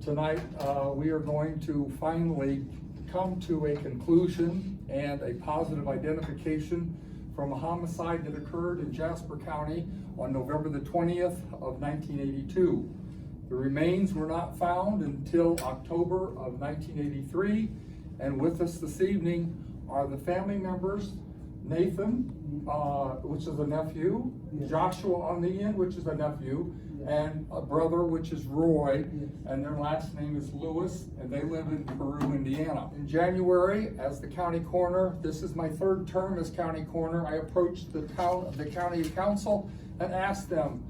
Tonight, we are going to finally come to a conclusion and a positive identification from a homicide that occurred in Jasper County on November the 20th of 1982. The remains were not found until October of 1983, and with us this evening are the family members, Nathan, which is a nephew, Yes. Joshua on the end, which is a nephew, and a brother, which is Roy, and their last name is Lewis, and they live in Peru, Indiana. In January, as the county coroner, this is my third term as county coroner, I approached the county council and asked them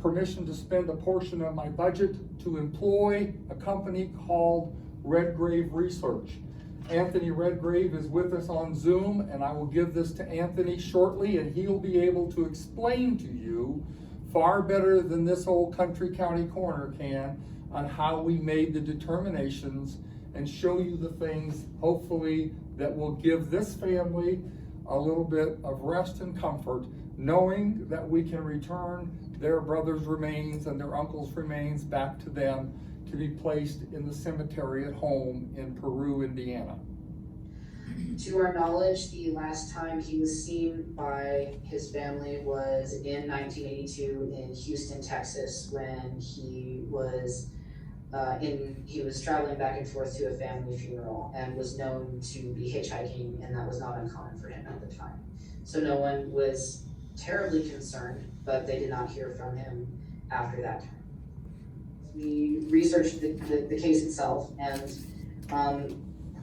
permission to spend a portion of my budget to employ a company called Redgrave Research. Anthony Redgrave is with us on Zoom, and I will give this to Anthony shortly, and he'll be able to explain to you far better than this old country county coroner can on how we made the determinations and show you the things, hopefully, that will give this family a little bit of rest and comfort, knowing that we can return their brother's remains and their uncle's remains back to them to be placed in the cemetery at home in Peru, Indiana. To our knowledge, the last time he was seen by his family was in 1982 in Houston, Texas, when he was traveling back and forth to a family funeral and was known to be hitchhiking, and that was not uncommon for him at the time. So no one was terribly concerned, but they did not hear from him after that time. We researched the case itself, and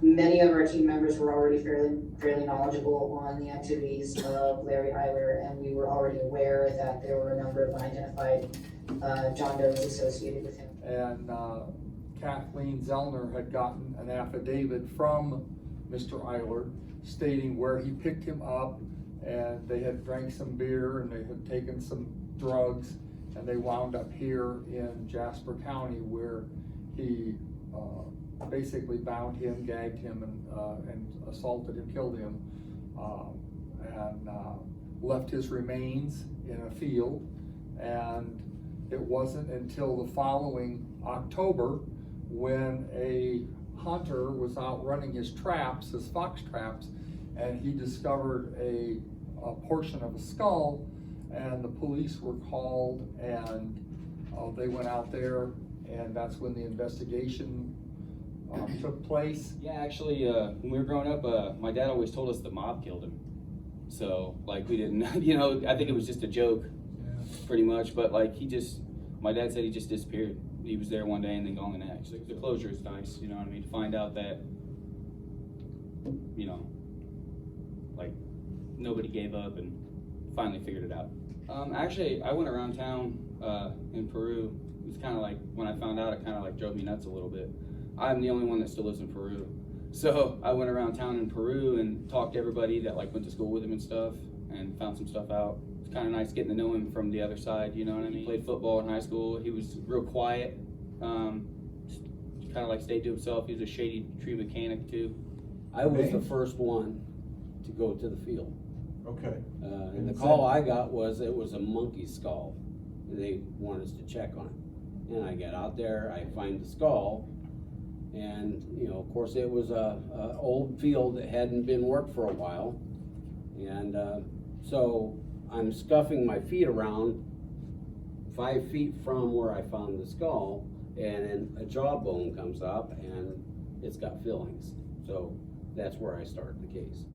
many of our team members were already fairly knowledgeable on the activities of Larry Eyler, and we were already aware that there were a number of unidentified John Does associated with him. And Kathleen Zellner had gotten an affidavit from Mr. Eyler stating where he picked him up, and they had drank some beer and they had taken some drugs, and they wound up here in Jasper County, where he basically bound him, gagged him, and assaulted and killed him, and left his remains in a field. And it wasn't until the following October, when a hunter was out running his traps, his fox traps, and he discovered a portion of a skull, and the police were called, and they went out there, and that's when the investigation took place. Yeah, actually, when we were growing up, my dad always told us the mob killed him. So, like, we didn't, I think it was just a joke, pretty much. But, like, my dad said he just disappeared. He was there one day and then gone the next. Like, the closure is nice, you know what I mean? To find out that, like, nobody gave up and finally figured it out. Actually, I went around town in Peru. It was kind of like, when I found out, it kind of like drove me nuts a little bit. I'm the only one that still lives in Peru. So I went around town in Peru and talked to everybody that like went to school with him and stuff, and found some stuff out. It's kind of nice getting to know him from the other side, you know what I mean? He played football in high school. He was real quiet, kind of like stayed to himself. He was a shady tree mechanic too. I was the first one to go to the field. Okay. And the call I got was it was a monkey skull. They wanted us to check on it. And I get out there, I find the skull, and of course it was a old field that hadn't been worked for a while. And so I'm scuffing my feet around 5 feet from where I found the skull, and then a jawbone comes up and it's got fillings. So that's where I started the case.